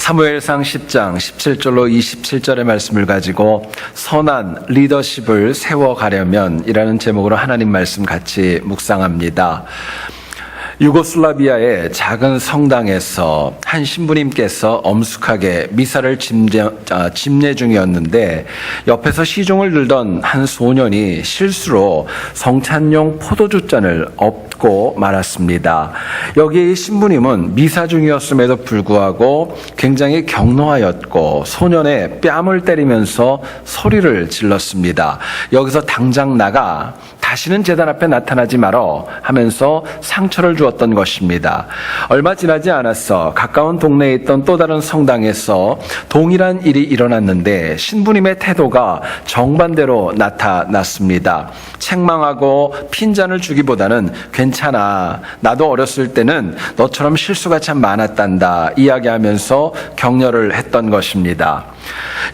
사무엘상 10장 17절로 27절의 말씀을 가지고 선한 리더십을 세워가려면 이라는 제목으로 하나님 말씀 같이 묵상합니다. 유고슬라비아의 작은 성당에서 한 신부님께서 엄숙하게 미사를 집례 중이었는데 옆에서 시중을 들던 한 소년이 실수로 성찬용 포도주잔을 엎고 말았습니다. 여기에 이 신부님은 미사 중이었음에도 불구하고 굉장히 격노하였고 소년의 뺨을 때리면서 소리를 질렀습니다. 여기서 당장 나가, 다시는 제단 앞에 나타나지 말어 하면서 상처를 주었던 것입니다. 얼마 지나지 않았어 가까운 동네에 있던 또 다른 성당에서 동일한 일이 일어났는데 신부님의 태도가 정반대로 나타났습니다. 책망하고 핀잔을 주기보다는 괜찮아, 나도 어렸을 때는 너처럼 실수가 참 많았단다 이야기하면서 격려를 했던 것입니다.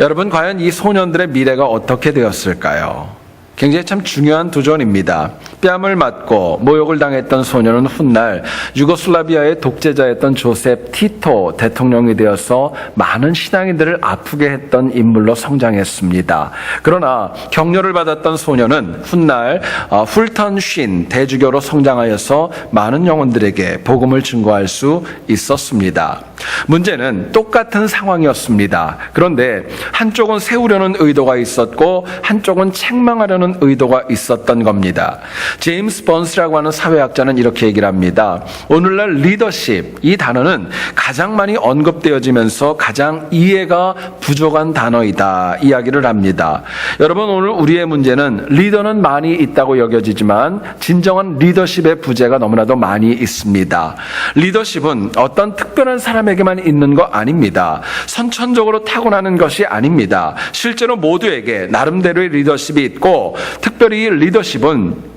여러분, 과연 이 소년들의 미래가 어떻게 되었을까요? 굉장히 참 중요한 도전입니다. 뺨을 맞고 모욕을 당했던 소년은 훗날 유고슬라비아의 독재자였던 조셉 티토 대통령이 되어서 많은 신앙인들을 아프게 했던 인물로 성장했습니다. 그러나 격려를 받았던 소년은 훗날 훌턴 쉰 대주교로 성장하여서 많은 영혼들에게 복음을 증거할 수 있었습니다. 문제는 똑같은 상황이었습니다. 그런데 한쪽은 세우려는 의도가 있었고 한쪽은 책망하려는 의도가 있었던 겁니다. 제임스 번스라고 하는 사회학자는 이렇게 얘기를 합니다. 오늘날 리더십, 이 단어는 가장 많이 언급되어지면서 가장 이해가 부족한 단어이다 이야기를 합니다. 여러분, 오늘 우리의 문제는 리더는 많이 있다고 여겨지지만 진정한 리더십의 부재가 너무나도 많이 있습니다. 리더십은 어떤 특별한 사람에게만 있는 거 아닙니다. 선천적으로 타고나는 것이 아닙니다. 실제로 모두에게 나름대로의 리더십이 있고, 특별히 이 리더십은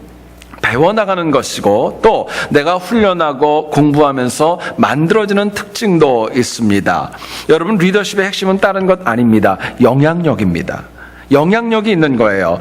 배워나가는 것이고 또 내가 훈련하고 공부하면서 만들어지는 특징도 있습니다. 여러분, 리더십의 핵심은 다른 것 아닙니다. 영향력입니다. 영향력이 있는 거예요.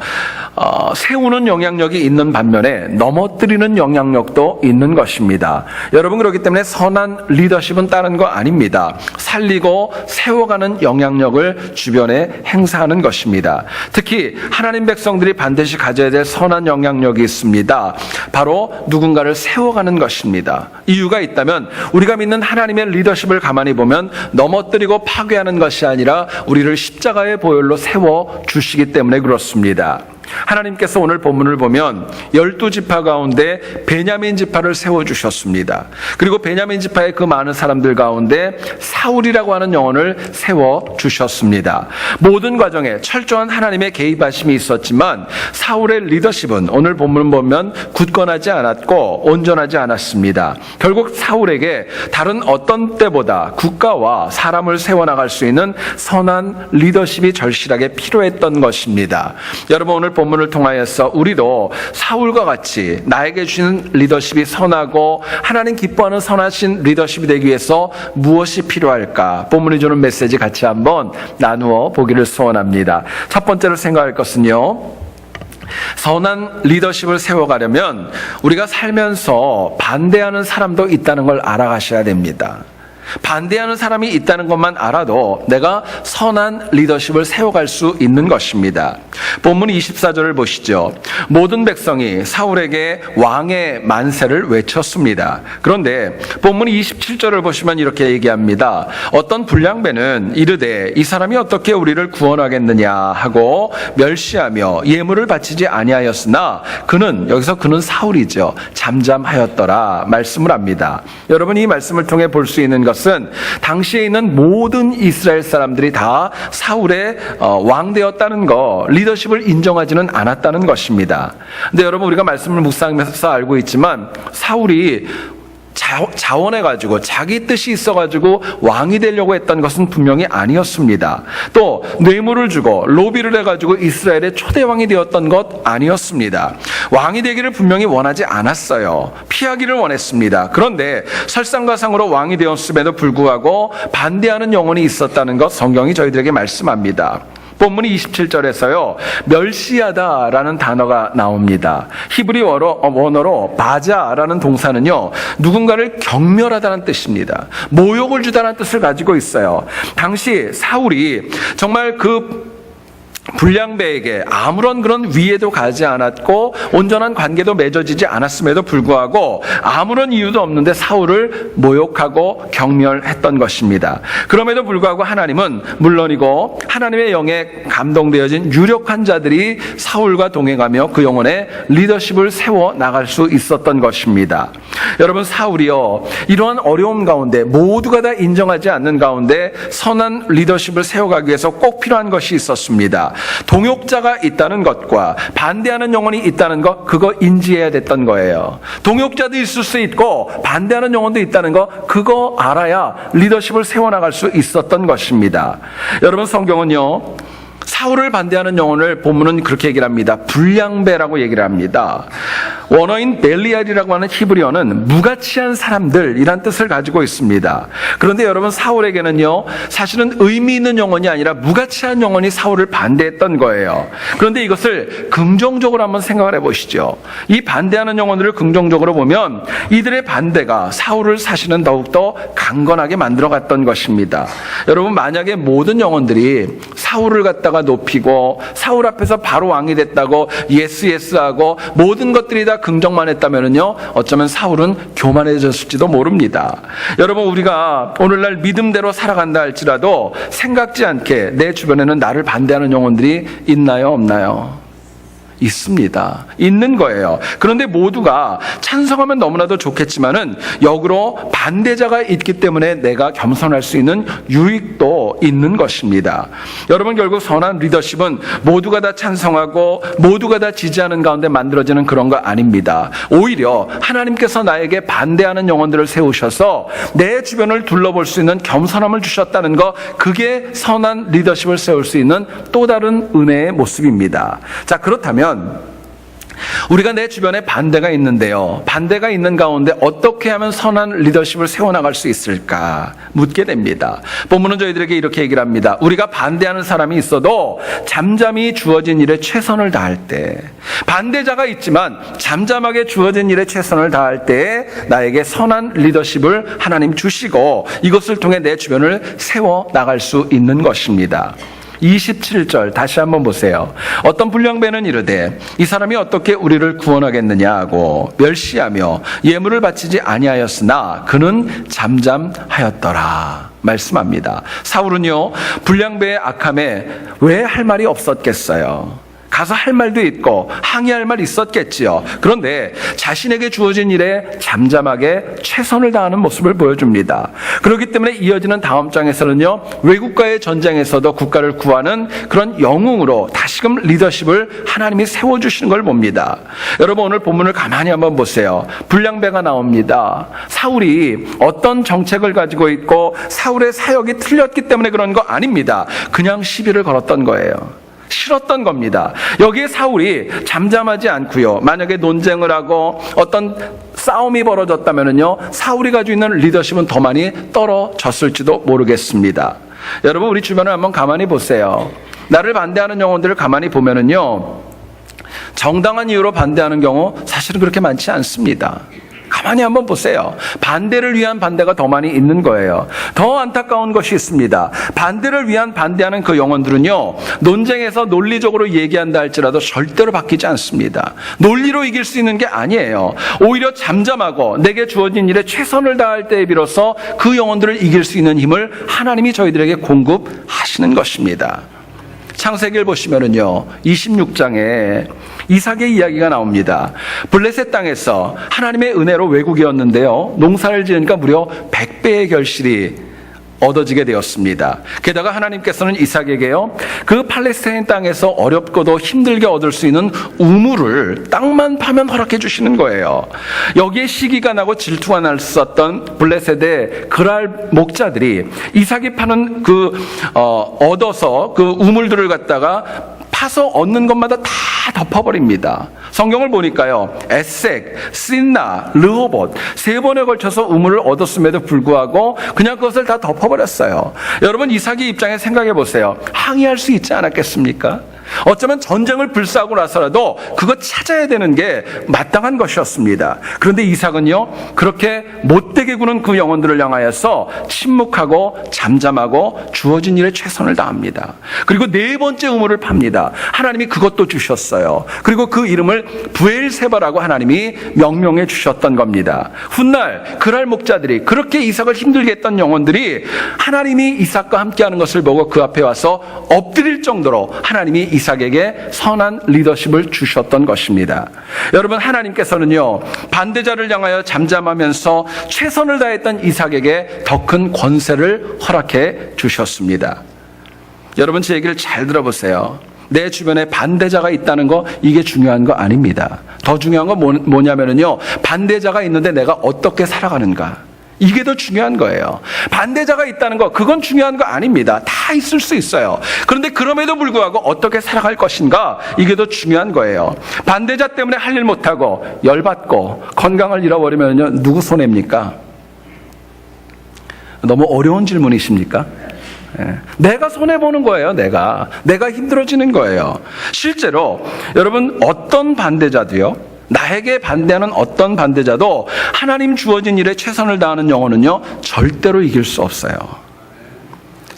세우는 영향력이 있는 반면에 넘어뜨리는 영향력도 있는 것입니다. 여러분, 그렇기 때문에 선한 리더십은 다른 거 아닙니다. 살리고 세워가는 영향력을 주변에 행사하는 것입니다. 특히 하나님 백성들이 반드시 가져야 될 선한 영향력이 있습니다. 바로 누군가를 세워가는 것입니다. 이유가 있다면 우리가 믿는 하나님의 리더십을 가만히 보면 넘어뜨리고 파괴하는 것이 아니라 우리를 십자가의 보혈로 세워주시기 때문에 그렇습니다. 하나님께서 오늘 본문을 보면 12지파 가운데 베냐민 지파를 세워주셨습니다. 그리고 베냐민 지파의 그 많은 사람들 가운데 사울이라고 하는 영혼을 세워주셨습니다. 모든 과정에 철저한 하나님의 개입하심이 있었지만 사울의 리더십은 오늘 본문 보면 굳건하지 않았고 온전하지 않았습니다. 결국 사울에게 다른 어떤 때보다 국가와 사람을 세워나갈 수 있는 선한 리더십이 절실하게 필요했던 것입니다. 여러분, 오늘 본문을 통하여서 우리도 사울과 같이 나에게 주시는 리더십이 선하고 하나님 기뻐하는 선하신 리더십이 되기 위해서 무엇이 필요할까? 본문이 주는 메시지 같이 한번 나누어 보기를 소원합니다. 첫 번째로 생각할 것은요, 선한 리더십을 세워가려면 우리가 살면서 반대하는 사람도 있다는 걸 알아가셔야 됩니다. 반대하는 사람이 있다는 것만 알아도 내가 선한 리더십을 세워갈 수 있는 것입니다. 본문 24절을 보시죠. 모든 백성이 사울에게 왕의 만세를 외쳤습니다. 그런데 본문 27절을 보시면 이렇게 얘기합니다. 어떤 불량배는 이르되 이 사람이 어떻게 우리를 구원하겠느냐 하고 멸시하며 예물을 바치지 아니하였으나 그는, 여기서 그는 사울이죠, 잠잠하였더라 말씀을 합니다. 여러분, 이 말씀을 통해 볼 수 있는 것은 당시에 있는 모든 이스라엘 사람들이 다 사울의 왕 되었다는 거, 리더십을 인정하지는 않았다는 것입니다. 근데 여러분, 우리가 말씀을 묵상하면서 알고 있지만 사울이 자원해가지고 자기 뜻이 있어가지고 왕이 되려고 했던 것은 분명히 아니었습니다. 또 뇌물을 주고 로비를 해가지고 이스라엘의 초대왕이 되었던 것 아니었습니다. 왕이 되기를 분명히 원하지 않았어요. 피하기를 원했습니다. 그런데 설상가상으로 왕이 되었음에도 불구하고 반대하는 영혼이 있었다는 것 성경이 저희들에게 말씀합니다. 본문이 27절에서요, 멸시하다라는 단어가 나옵니다. 히브리 원어로 바자라는 동사는요, 누군가를 경멸하다는 뜻입니다. 모욕을 주다는 뜻을 가지고 있어요. 당시 사울이 정말 그 불량배에게 아무런 그런 위해도 가지 않았고 온전한 관계도 맺어지지 않았음에도 불구하고 아무런 이유도 없는데 사울을 모욕하고 경멸했던 것입니다. 그럼에도 불구하고 하나님은 물론이고 하나님의 영에 감동되어진 유력한 자들이 사울과 동행하며 그 영혼의 리더십을 세워 나갈 수 있었던 것입니다. 여러분, 사울이요, 이러한 어려움 가운데 모두가 다 인정하지 않는 가운데 선한 리더십을 세워가기 위해서 꼭 필요한 것이 있었습니다. 동역자가 있다는 것과 반대하는 영혼이 있다는 것, 그거 인지해야 됐던 거예요. 동역자도 있을 수 있고 반대하는 영혼도 있다는 거, 그거 알아야 리더십을 세워나갈 수 있었던 것입니다. 여러분, 성경은요, 사울을 반대하는 영혼을 본문은 그렇게 얘기를 합니다. 불량배라고 얘기를 합니다. 원어인 벨리알이라고 하는 히브리어는 무가치한 사람들이란 뜻을 가지고 있습니다. 그런데 여러분, 사울에게는요, 사실은 의미 있는 영혼이 아니라 무가치한 영혼이 사울을 반대했던 거예요. 그런데 이것을 긍정적으로 한번 생각을 해보시죠. 이 반대하는 영혼들을 긍정적으로 보면 이들의 반대가 사울을 사실은 더욱더 강건하게 만들어갔던 것입니다. 여러분, 만약에 모든 영혼들이 사울을 갖다가 높이고 사울 앞에서 바로 왕이 됐다고 예스하고 모든 것들이 다 긍정만 했다면요, 어쩌면 사울은 교만해졌을지도 모릅니다. 여러분, 우리가 오늘날 믿음대로 살아간다 할지라도 생각지 않게 내 주변에는 나를 반대하는 영혼들이 있나요, 없나요? 있습니다. 있는 거예요. 그런데 모두가 찬성하면 너무나도 좋겠지만은 역으로 반대자가 있기 때문에 내가 겸손할 수 있는 유익도 있는 것입니다. 여러분, 결국 선한 리더십은 모두가 다 찬성하고 모두가 다 지지하는 가운데 만들어지는 그런 거 아닙니다. 오히려 하나님께서 나에게 반대하는 영혼들을 세우셔서 내 주변을 둘러볼 수 있는 겸손함을 주셨다는 거, 그게 선한 리더십을 세울 수 있는 또 다른 은혜의 모습입니다. 자, 그렇다면 우리가 내 주변에 반대가 있는데요, 반대가 있는 가운데 어떻게 하면 선한 리더십을 세워나갈 수 있을까 묻게 됩니다. 본문은 저희들에게 이렇게 얘기를 합니다. 우리가 반대하는 사람이 있어도 잠잠히 주어진 일에 최선을 다할 때, 반대자가 있지만 잠잠하게 주어진 일에 최선을 다할 때에 나에게 선한 리더십을 하나님 주시고 이것을 통해 내 주변을 세워나갈 수 있는 것입니다. 27절 다시 한번 보세요. 어떤 불량배는 이르되 이 사람이 어떻게 우리를 구원하겠느냐 하고 멸시하며 예물을 바치지 아니하였으나 그는 잠잠하였더라 말씀합니다. 사울은요, 불량배의 악함에 왜 할 말이 없었겠어요? 가서 할 말도 있고 항의할 말 있었겠지요. 그런데 자신에게 주어진 일에 잠잠하게 최선을 다하는 모습을 보여줍니다. 그렇기 때문에 이어지는 다음 장에서는요, 외국과의 전쟁에서도 국가를 구하는 그런 영웅으로 다시금 리더십을 하나님이 세워주시는 걸 봅니다. 여러분, 오늘 본문을 가만히 한번 보세요. 불량배가 나옵니다. 사울이 어떤 정책을 가지고 있고 사울의 사역이 틀렸기 때문에 그런 거 아닙니다. 그냥 시비를 걸었던 거예요. 싫었던 겁니다. 여기에 사울이 잠잠하지 않고요, 만약에 논쟁을 하고 어떤 싸움이 벌어졌다면요, 사울이 가지고 있는 리더십은 더 많이 떨어졌을지도 모르겠습니다. 여러분, 우리 주변을 한번 가만히 보세요. 나를 반대하는 영혼들을 가만히 보면은요, 정당한 이유로 반대하는 경우 사실은 그렇게 많지 않습니다. 가만히 한번 보세요. 반대를 위한 반대가 더 많이 있는 거예요. 더 안타까운 것이 있습니다. 반대를 위한 반대하는 그 영혼들은요, 논쟁에서 논리적으로 얘기한다 할지라도 절대로 바뀌지 않습니다. 논리로 이길 수 있는 게 아니에요. 오히려 잠잠하고 내게 주어진 일에 최선을 다할 때에 비로소 그 영혼들을 이길 수 있는 힘을 하나님이 저희들에게 공급하시는 것입니다. 창세기를 보시면은요, 26장에 이삭의 이야기가 나옵니다. 블레셋 땅에서 하나님의 은혜로 외국이었는데요, 농사를 지으니까 무려 100배의 결실이 얻어지게 되었습니다. 게다가 하나님께서는 이삭에게요, 그 팔레스타인 땅에서 어렵고도 힘들게 얻을 수 있는 우물을 땅만 파면 허락해 주시는 거예요. 여기에 시기가 나고 질투가 났었던 블레셋의 그랄 목자들이 이삭이 파는 얻어서 그 우물들을 갖다가 사서 얻는 것마다 다 덮어버립니다. 성경을 보니까요, 에색, 신나, 르호봇 3번에 걸쳐서 우물을 얻었음에도 불구하고 그냥 그것을 다 덮어버렸어요. 여러분, 이삭의 입장에 생각해 보세요. 항의할 수 있지 않았겠습니까? 어쩌면 전쟁을 불사하고 나서라도 그거 찾아야 되는 게 마땅한 것이었습니다. 그런데 이삭은요, 그렇게 못되게 구는 그 영혼들을 향하여서 침묵하고 잠잠하고 주어진 일에 최선을 다합니다. 그리고 4번째 우물을 팝니다. 하나님이 그것도 주셨어요. 그리고 그 이름을 브엘세바라고 하나님이 명명해 주셨던 겁니다. 훗날 그랄 목자들이, 그렇게 이삭을 힘들게 했던 영혼들이 하나님이 이삭과 함께하는 것을 보고 그 앞에 와서 엎드릴 정도로 하나님이 이삭에게 선한 리더십을 주셨던 것입니다. 여러분, 하나님께서는요, 반대자를 향하여 잠잠하면서 최선을 다했던 이삭에게 더 큰 권세를 허락해 주셨습니다. 여러분, 제 얘기를 잘 들어보세요. 내 주변에 반대자가 있다는 거, 이게 중요한 거 아닙니다. 더 중요한 건 뭐냐면요, 반대자가 있는데 내가 어떻게 살아가는가, 이게 더 중요한 거예요. 반대자가 있다는 거, 그건 중요한 거 아닙니다. 다 있을 수 있어요. 그런데 그럼에도 불구하고 어떻게 살아갈 것인가, 이게 더 중요한 거예요. 반대자 때문에 할 일 못하고 열받고 건강을 잃어버리면요, 누구 손해입니까? 너무 어려운 질문이십니까? 내가 손해보는 거예요. 내가 힘들어지는 거예요. 실제로 여러분, 어떤 반대자도요, 나에게 반대하는 어떤 반대자도 하나님 주어진 일에 최선을 다하는 영혼은요, 절대로 이길 수 없어요.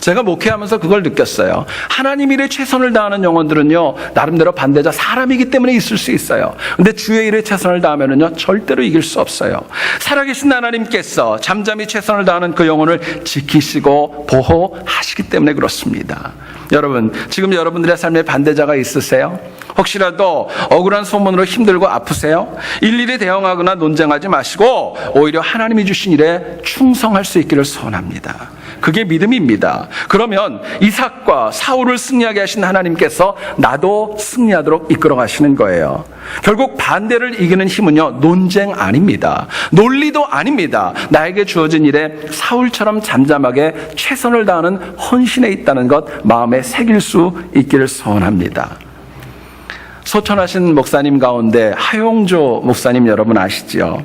제가 목회하면서 그걸 느꼈어요. 하나님 일에 최선을 다하는 영혼들은요, 나름대로 반대자 사람이기 때문에 있을 수 있어요. 근데 주의 일에 최선을 다하면은요, 절대로 이길 수 없어요. 살아계신 하나님께서 잠잠히 최선을 다하는 그 영혼을 지키시고 보호하시기 때문에 그렇습니다. 여러분, 지금 여러분들의 삶에 반대자가 있으세요? 혹시라도 억울한 소문으로 힘들고 아프세요? 일일이 대응하거나 논쟁하지 마시고 오히려 하나님이 주신 일에 충성할 수 있기를 소원합니다. 그게 믿음입니다. 그러면 이삭과 사울을 승리하게 하신 하나님께서 나도 승리하도록 이끌어 가시는 거예요. 결국 반대를 이기는 힘은요, 논쟁 아닙니다. 논리도 아닙니다. 나에게 주어진 일에 사울처럼 잠잠하게 최선을 다하는 헌신에 있다는 것 마음에 새길 수 있기를 소원합니다. 소천하신 목사님 가운데 하용조 목사님 여러분 아시지요?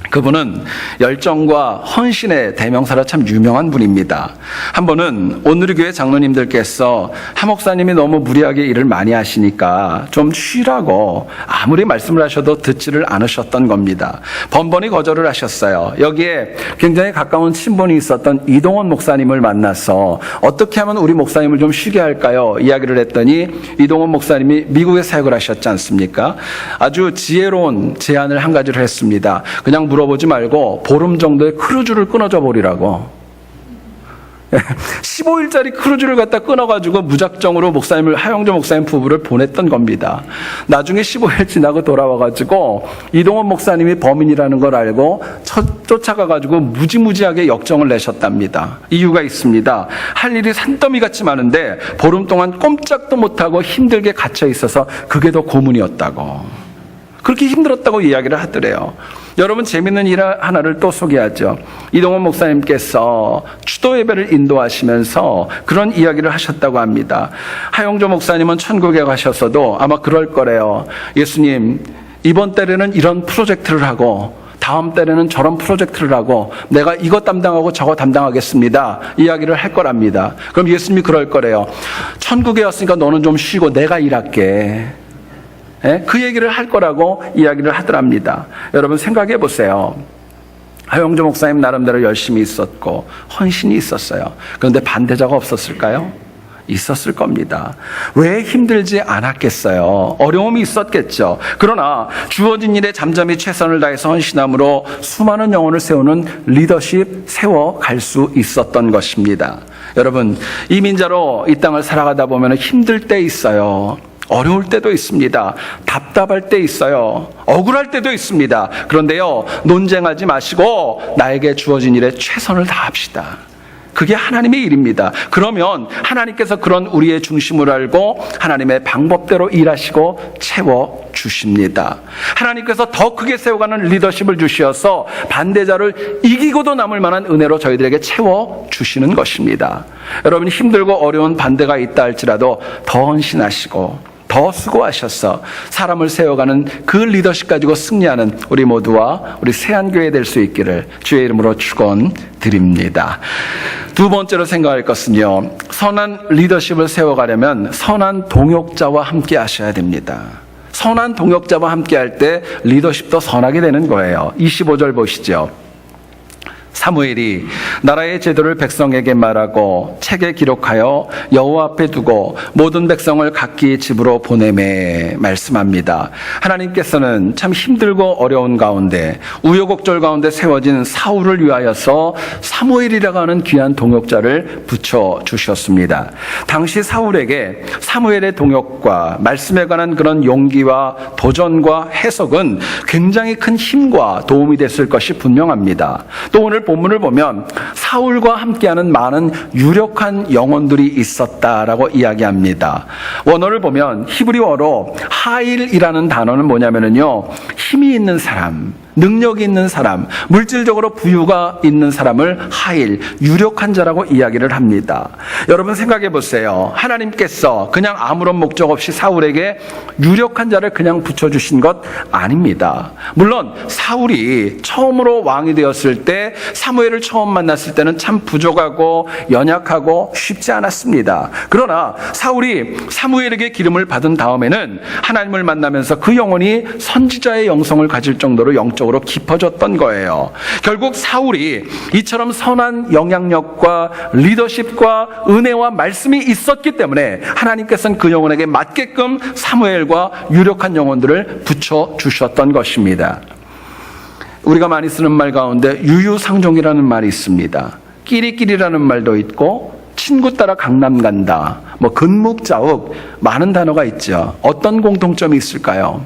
그분은 열정과 헌신의 대명사로 참 유명한 분입니다. 한 번은 오늘의 교회 장로님들께서 하 목사님이 너무 무리하게 일을 많이 하시니까 좀 쉬라고 아무리 말씀을 하셔도 듣지를 않으셨던 겁니다. 번번이 거절을 하셨어요. 여기에 굉장히 가까운 친분이 있었던 이동원 목사님을 만나서 어떻게 하면 우리 목사님을 좀 쉬게 할까요? 이야기를 했더니 이동원 목사님이 미국에 사역을 하셨지 않습니까? 아주 지혜로운 제안을 한 가지를 했습니다. 그냥 물어보지 말고 보름 정도의 크루즈를 끊어줘 버리라고. 15일짜리 크루즈를 갖다 끊어가지고 무작정으로 목사님을, 하영조 목사님 부부를 보냈던 겁니다. 나중에 15일 지나고 돌아와가지고 이동원 목사님이 범인이라는 걸 알고 쫓아가가지고 무지무지하게 역정을 내셨답니다. 이유가 있습니다. 할 일이 산더미같이 많은데 보름 동안 꼼짝도 못하고 힘들게 갇혀 있어서 그게 더 고문이었다고. 그렇게 힘들었다고 이야기를 하더래요. 여러분, 재밌는 일 하나를 또 소개하죠. 이동원 목사님께서 추도 예배를 인도하시면서 그런 이야기를 하셨다고 합니다. 하용조 목사님은 천국에 가셔서도 아마 그럴 거래요. 예수님, 이번 달에는 이런 프로젝트를 하고 다음 달에는 저런 프로젝트를 하고 내가 이것 담당하고 저거 담당하겠습니다. 이야기를 할 거랍니다. 그럼 예수님이 그럴 거래요. 천국에 왔으니까 너는 좀 쉬고 내가 일할게. 그 얘기를 할 거라고 이야기를 하더랍니다. 여러분, 생각해 보세요. 하용조 목사님 나름대로 열심히 있었고 헌신이 있었어요. 그런데 반대자가 없었을까요? 있었을 겁니다. 왜 힘들지 않았겠어요? 어려움이 있었겠죠. 그러나 주어진 일에 잠잠히 최선을 다해서 헌신함으로 수많은 영혼을 세우는 리더십 세워갈 수 있었던 것입니다. 여러분, 이민자로 이 땅을 살아가다 보면 힘들 때 있어요. 어려울 때도 있습니다. 답답할 때 있어요. 억울할 때도 있습니다. 그런데요, 논쟁하지 마시고 나에게 주어진 일에 최선을 다합시다. 그게 하나님의 일입니다. 그러면 하나님께서 그런 우리의 중심을 알고 하나님의 방법대로 일하시고 채워주십니다. 하나님께서 더 크게 세워가는 리더십을 주시어서 반대자를 이기고도 남을 만한 은혜로 저희들에게 채워주시는 것입니다. 여러분, 힘들고 어려운 반대가 있다 할지라도 더 헌신하시고 더 수고하셔서 사람을 세워가는 그 리더십 가지고 승리하는 우리 모두와 우리 세안교회 될 수 있기를 주의 이름으로 축원드립니다. 두 번째로 생각할 것은요, 선한 리더십을 세워가려면 선한 동역자와 함께 하셔야 됩니다. 선한 동역자와 함께 할 때 리더십도 선하게 되는 거예요. 25절 보시죠. 사무엘이 나라의 제도를 백성에게 말하고 책에 기록하여 여호와 앞에 두고 모든 백성을 각기 집으로 보내매 말씀합니다. 하나님께서는 참 힘들고 어려운 가운데 우여곡절 가운데 세워진 사울을 위하여서 사무엘이라고 하는 귀한 동역자를 붙여주셨습니다. 당시 사울에게 사무엘의 동역과 말씀에 관한 그런 용기와 도전과 해석은 굉장히 큰 힘과 도움이 됐을 것이 분명합니다. 또 오늘 본문을 보면 사울과 함께하는 많은 유력한 영혼들이 있었다라고 이야기합니다. 원어를 보면 히브리어로 하일이라는 단어는 뭐냐면요, 힘이 있는 사람, 능력이 있는 사람, 물질적으로 부유가 있는 사람을 하일, 유력한 자라고 이야기를 합니다. 여러분 생각해 보세요. 하나님께서 그냥 아무런 목적 없이 사울에게 유력한 자를 그냥 붙여주신 것 아닙니다. 물론 사울이 처음으로 왕이 되었을 때, 사무엘을 처음 만났을 때는 참 부족하고 연약하고 쉽지 않았습니다. 그러나 사울이 사무엘에게 기름을 받은 다음에는 하나님을 만나면서 그 영혼이 선지자의 영성을 가질 정도로 영적으로 깊어졌던 거예요. 결국 사울이 이처럼 선한 영향력과 리더십과 은혜와 말씀이 있었기 때문에 하나님께서는 그 영혼에게 맞게끔 사무엘과 유력한 영혼들을 붙여주셨던 것입니다. 우리가 많이 쓰는 말 가운데 유유상종이라는 말이 있습니다. 끼리끼리라는 말도 있고 친구 따라 강남 간다, 근묵자욱, 많은 단어가 있죠. 어떤 공통점이 있을까요?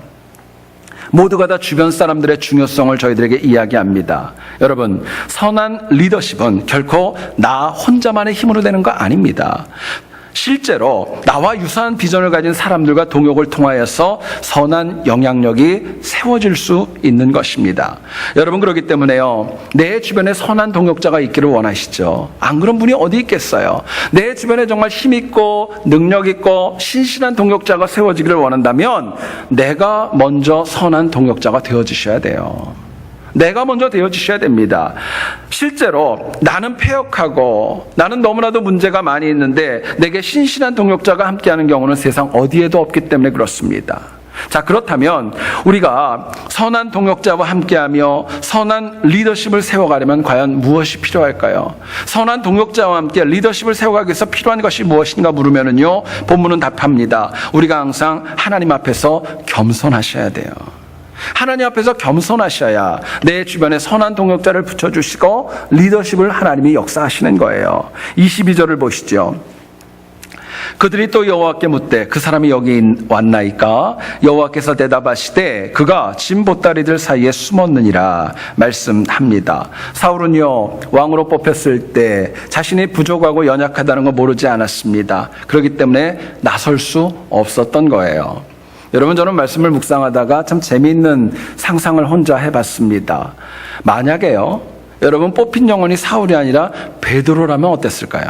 모두가 다 주변 사람들의 중요성을 저희들에게 이야기합니다. 여러분, 선한 리더십은 결코 나 혼자만의 힘으로 되는 거 아닙니다. 실제로 나와 유사한 비전을 가진 사람들과 동역을 통하여서 선한 영향력이 세워질 수 있는 것입니다. 여러분, 그렇기 때문에요, 내 주변에 선한 동역자가 있기를 원하시죠? 안 그런 분이 어디 있겠어요? 내 주변에 정말 힘있고 능력있고 신실한 동역자가 세워지기를 원한다면 내가 먼저 선한 동역자가 되어주셔야 돼요. 내가 먼저 되어주셔야 됩니다. 실제로 나는 패역하고 나는 너무나도 문제가 많이 있는데 내게 신실한 동역자가 함께하는 경우는 세상 어디에도 없기 때문에 그렇습니다. 자, 그렇다면 우리가 선한 동역자와 함께하며 선한 리더십을 세워가려면 과연 무엇이 필요할까요? 선한 동역자와 함께 리더십을 세워가기 위해서 필요한 것이 무엇인가 물으면요, 본문은 답합니다. 우리가 항상 하나님 앞에서 겸손하셔야 돼요. 하나님 앞에서 겸손하셔야 내 주변에 선한 동역자를 붙여주시고 리더십을 하나님이 역사하시는 거예요. 22절을 보시죠. 그들이 또 여호와께 묻되 그 사람이 여기 왔나이까? 여호와께서 대답하시되 그가 짐 보따리들 사이에 숨었느니라 말씀합니다. 사울은요, 왕으로 뽑혔을 때 자신이 부족하고 연약하다는 거 모르지 않았습니다. 그렇기 때문에 나설 수 없었던 거예요. 여러분, 저는 말씀을 묵상하다가 참 재미있는 상상을 혼자 해봤습니다. 만약에요, 여러분 뽑힌 영혼이 사울이 아니라 베드로라면 어땠을까요?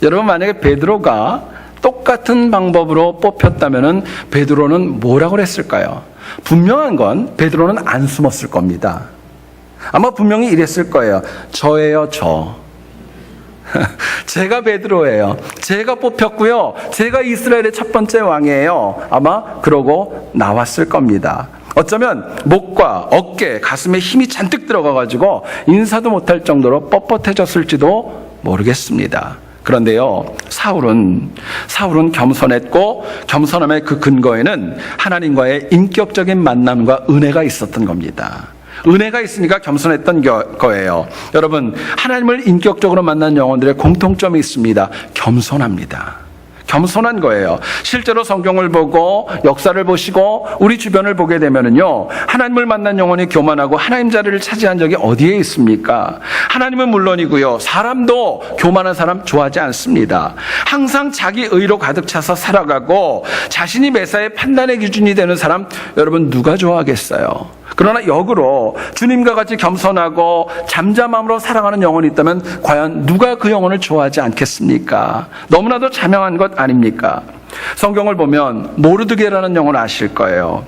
여러분, 만약에 베드로가 똑같은 방법으로 뽑혔다면 베드로는 뭐라고 했을까요? 분명한 건 베드로는 안 숨었을 겁니다. 아마 분명히 이랬을 거예요. 저예요, 저. 제가 베드로예요. 제가 뽑혔고요. 제가 이스라엘의 첫 번째 왕이에요. 아마 그러고 나왔을 겁니다. 어쩌면 목과 어깨, 가슴에 힘이 잔뜩 들어가가지고 인사도 못할 정도로 뻣뻣해졌을지도 모르겠습니다. 그런데요, 사울은 겸손했고 겸손함의 그 근거에는 하나님과의 인격적인 만남과 은혜가 있었던 겁니다. 은혜가 있으니까 겸손했던 거예요. 여러분, 하나님을 인격적으로 만난 영혼들의 공통점이 있습니다. 겸손합니다. 겸손한 거예요. 실제로 성경을 보고 역사를 보시고 우리 주변을 보게 되면은요, 하나님을 만난 영혼이 교만하고 하나님 자리를 차지한 적이 어디에 있습니까? 하나님은 물론이고요, 사람도 교만한 사람 좋아하지 않습니다. 항상 자기 의로 가득 차서 살아가고 자신이 매사에 판단의 기준이 되는 사람, 여러분 누가 좋아하겠어요? 그러나 역으로 주님과 같이 겸손하고 잠잠함으로 살아가는 영혼이 있다면 과연 누가 그 영혼을 좋아하지 않겠습니까? 너무나도 자명한 것 아닙니까? 성경을 보면 모르드게라는 영혼 아실 거예요.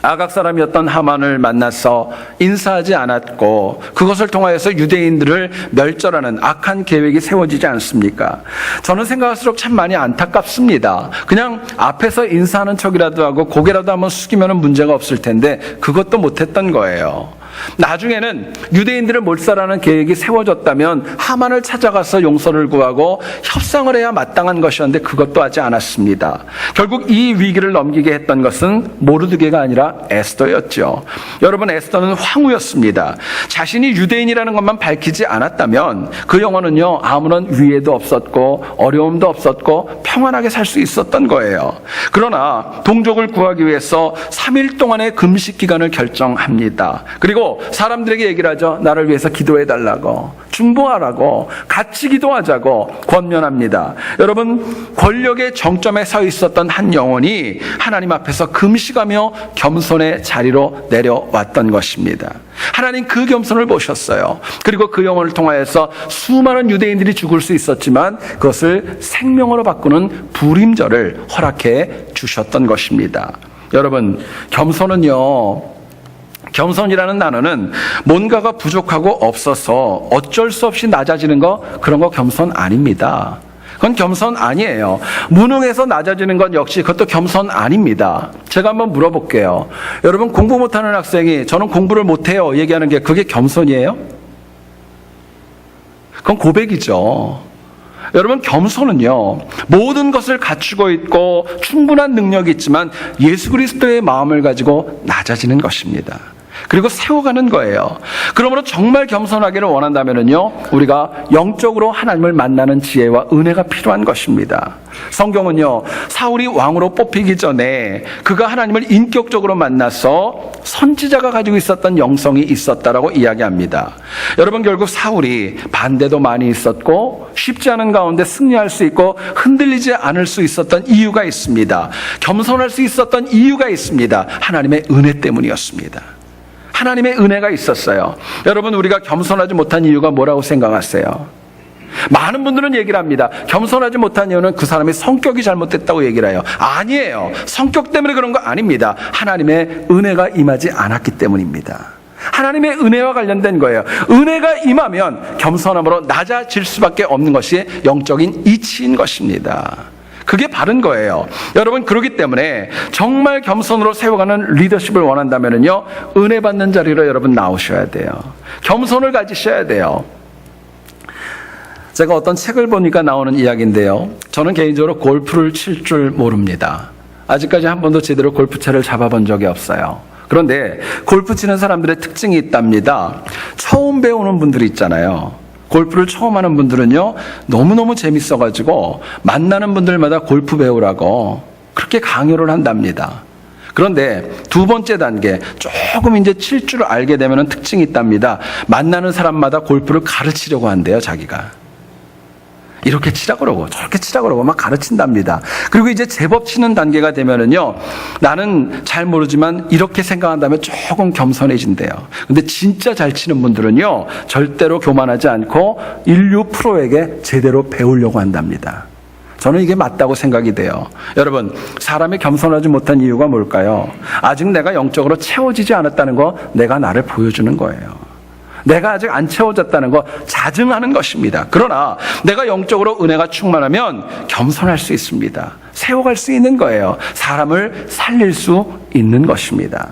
아각 사람이었던 하만을 만나서 인사하지 않았고 그것을 통하여서 유대인들을 멸절하는 악한 계획이 세워지지 않습니까? 저는 생각할수록 참 많이 안타깝습니다. 그냥 앞에서 인사하는 척이라도 하고 고개라도 한번 숙이면 문제가 없을 텐데 그것도 못했던 거예요. 나중에는 유대인들을 몰살하는 계획이 세워졌다면 하만을 찾아가서 용서를 구하고 협상을 해야 마땅한 것이었는데 그것도 하지 않았습니다. 결국 이 위기를 넘기게 했던 것은 모르드게가 아니라 에스더였죠. 여러분, 에스더는 황후였습니다. 자신이 유대인이라는 것만 밝히지 않았다면 그 영혼은요, 아무런 위해도 없었고 어려움도 없었고 평안하게 살 수 있었던 거예요. 그러나 동족을 구하기 위해서 3일 동안의 금식 기간을 결정합니다. 그리고 사람들에게 얘기를 하죠. 나를 위해서 기도해달라고, 중보하라고, 같이 기도하자고 권면합니다. 여러분, 권력의 정점에 서 있었던 한 영혼이 하나님 앞에서 금식하며 겸손의 자리로 내려왔던 것입니다. 하나님 그 겸손을 보셨어요. 그리고 그 영혼을 통하여서 수많은 유대인들이 죽을 수 있었지만 그것을 생명으로 바꾸는 부림절을 허락해 주셨던 것입니다. 여러분, 겸손이라는 단어는 뭔가가 부족하고 없어서 어쩔 수 없이 낮아지는 거, 그런 거 겸손 아닙니다. 그건 겸손 아니에요. 무능해서 낮아지는 건 역시 그것도 겸손 아닙니다. 제가 한번 물어볼게요. 여러분, 공부 못하는 학생이 저는 공부를 못해요 얘기하는 게 그게 겸손이에요? 그건 고백이죠. 여러분, 겸손은요, 모든 것을 갖추고 있고 충분한 능력이 있지만 예수 그리스도의 마음을 가지고 낮아지는 것입니다. 그리고 세워가는 거예요. 그러므로 정말 겸손하기를 원한다면요, 우리가 영적으로 하나님을 만나는 지혜와 은혜가 필요한 것입니다. 성경은요, 사울이 왕으로 뽑히기 전에 그가 하나님을 인격적으로 만나서 선지자가 가지고 있었던 영성이 있었다라고 이야기합니다. 여러분, 결국 사울이 반대도 많이 있었고 쉽지 않은 가운데 승리할 수 있고 흔들리지 않을 수 있었던 이유가 있습니다. 겸손할 수 있었던 이유가 있습니다. 하나님의 은혜 때문이었습니다. 하나님의 은혜가 있었어요. 여러분, 우리가 겸손하지 못한 이유가 뭐라고 생각하세요? 많은 분들은 얘기를 합니다. 겸손하지 못한 이유는 그 사람의 성격이 잘못됐다고 얘기를 해요. 아니에요. 성격 때문에 그런 거 아닙니다. 하나님의 은혜가 임하지 않았기 때문입니다. 하나님의 은혜와 관련된 거예요. 은혜가 임하면 겸손함으로 낮아질 수밖에 없는 것이 영적인 이치인 것입니다. 그게 바른 거예요. 여러분, 그렇기 때문에 정말 겸손으로 세워가는 리더십을 원한다면요, 은혜 받는 자리로 여러분 나오셔야 돼요. 겸손을 가지셔야 돼요. 제가 어떤 책을 보니까 나오는 이야기인데요, 저는 개인적으로 골프를 칠 줄 모릅니다. 아직까지 한 번도 제대로 골프채를 잡아본 적이 없어요. 그런데 골프 치는 사람들의 특징이 있답니다. 처음 배우는 분들이 있잖아요. 골프를 처음 하는 분들은요, 너무너무 재밌어가지고 만나는 분들마다 골프 배우라고 그렇게 강요를 한답니다. 그런데 두 번째 단계, 조금 이제 칠 줄 알게 되면 특징이 있답니다. 만나는 사람마다 골프를 가르치려고 한대요, 자기가. 이렇게 치라 그러고 저렇게 치라 그러고 막 가르친답니다. 그리고 이제 제법 치는 단계가 되면은요, 나는 잘 모르지만 이렇게 생각한다면 조금 겸손해진대요. 근데 진짜 잘 치는 분들은요, 절대로 교만하지 않고 인류 프로에게 제대로 배우려고 한답니다. 저는 이게 맞다고 생각이 돼요. 여러분, 사람이 겸손하지 못한 이유가 뭘까요? 아직 내가 영적으로 채워지지 않았다는 거, 내가 나를 보여주는 거예요. 내가 아직 안 채워졌다는 거 자증하는 것입니다. 그러나 내가 영적으로 은혜가 충만하면 겸손할 수 있습니다. 세워갈 수 있는 거예요. 사람을 살릴 수 있는 것입니다.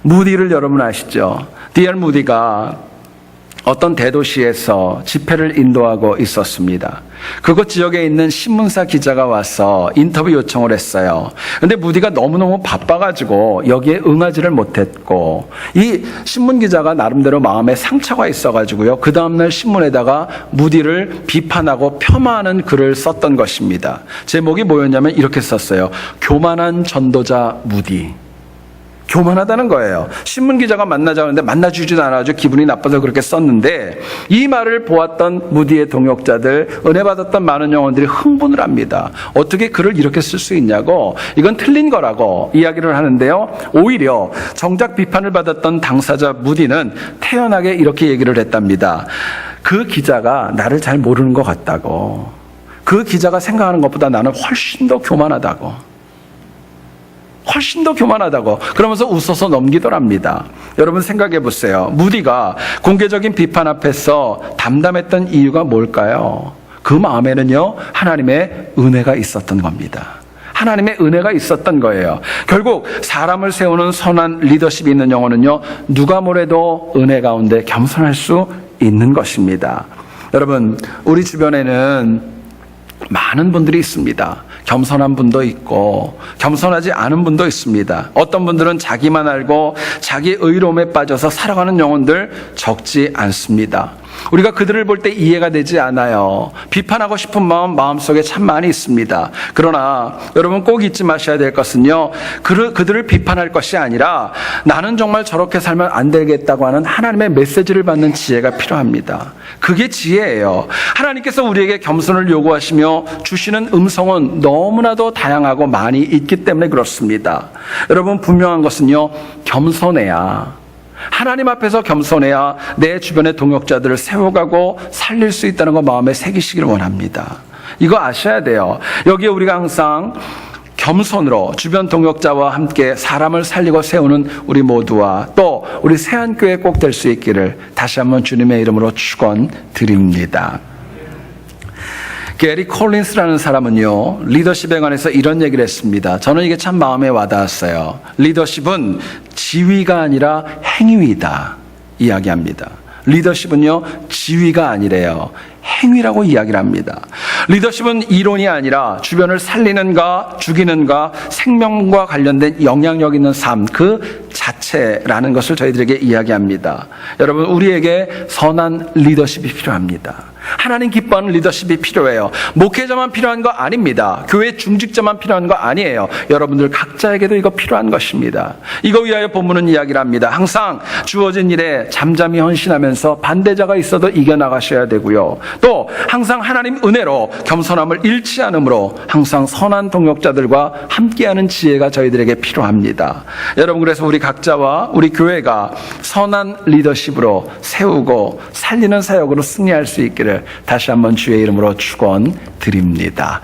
무디를 여러분 아시죠? D.L. 무디가 어떤 대도시에서 집회를 인도하고 있었습니다. 그곳 지역에 있는 신문사 기자가 와서 인터뷰 요청을 했어요. 근데 무디가 너무너무 바빠가지고 여기에 응하지를 못했고, 이 신문 기자가 나름대로 마음에 상처가 있어가지고요, 그 다음날 신문에다가 무디를 비판하고 폄하하는 글을 썼던 것입니다. 제목이 뭐였냐면 이렇게 썼어요. 교만한 전도자 무디. 교만하다는 거예요. 신문기자가 만나자고 하는데 만나주지도 않아가지고 기분이 나빠서 그렇게 썼는데, 이 말을 보았던 무디의 동역자들, 은혜 받았던 많은 영혼들이 흥분을 합니다. 어떻게 글을 이렇게 쓸 수 있냐고, 이건 틀린 거라고 이야기를 하는데요, 오히려 정작 비판을 받았던 당사자 무디는 태연하게 이렇게 얘기를 했답니다. 그 기자가 나를 잘 모르는 것 같다고, 그 기자가 생각하는 것보다 나는 훨씬 더 교만하다고, 훨씬 더 교만하다고 그러면서 웃어서 넘기더랍니다. 여러분 생각해 보세요. 무디가 공개적인 비판 앞에서 담담했던 이유가 뭘까요? 그 마음에는요, 하나님의 은혜가 있었던 겁니다. 하나님의 은혜가 있었던 거예요. 결국 사람을 세우는 선한 리더십이 있는 영혼은요, 누가 뭐래도 은혜 가운데 겸손할 수 있는 것입니다. 여러분, 우리 주변에는 많은 분들이 있습니다. 겸손한 분도 있고 겸손하지 않은 분도 있습니다. 어떤 분들은 자기만 알고 자기 의로움에 빠져서 살아가는 영혼들 적지 않습니다. 우리가 그들을 볼 때 이해가 되지 않아요. 비판하고 싶은 마음속에 참 많이 있습니다. 그러나 여러분 꼭 잊지 마셔야 될 것은요, 그들을 비판할 것이 아니라 나는 정말 저렇게 살면 안 되겠다고 하는 하나님의 메시지를 받는 지혜가 필요합니다. 그게 지혜예요. 하나님께서 우리에게 겸손을 요구하시며 주시는 음성은 너무나도 다양하고 많이 있기 때문에 그렇습니다. 여러분, 분명한 것은요, 겸손해야, 하나님 앞에서 겸손해야 내 주변의 동역자들을 세워가고 살릴 수 있다는 거 마음에 새기시길 원합니다. 이거 아셔야 돼요. 여기에 우리가 항상 겸손으로 주변 동역자와 함께 사람을 살리고 세우는 우리 모두와 또 우리 새한교회 꼭 될 수 있기를 다시 한번 주님의 이름으로 축원드립니다. 게리 콜린스라는 사람은요, 리더십에 관해서 이런 얘기를 했습니다. 저는 이게 참 마음에 와닿았어요. 리더십은 지위가 아니라 행위이다 이야기합니다. 리더십은요, 지위가 아니래요. 행위라고 이야기를 합니다. 리더십은 이론이 아니라 주변을 살리는가 죽이는가 생명과 관련된 영향력 있는 삶 그 자체라는 것을 저희들에게 이야기합니다. 여러분, 우리에게 선한 리더십이 필요합니다. 하나님 기뻐하는 리더십이 필요해요. 목회자만 필요한 거 아닙니다. 교회 중직자만 필요한 거 아니에요. 여러분들 각자에게도 이거 필요한 것입니다. 이거 위하여 본문은 이야기를 합니다. 항상 주어진 일에 잠잠히 헌신하면서 반대자가 있어도 이겨나가셔야 되고요. 또 항상 하나님 은혜로 겸손함을 잃지 않으므로 항상 선한 동역자들과 함께하는 지혜가 저희들에게 필요합니다. 여러분, 그래서 우리 각자와 우리 교회가 선한 리더십으로 세우고 살리는 사역으로 승리할 수 있기를 다시 한번 주의 이름으로 축원드립니다.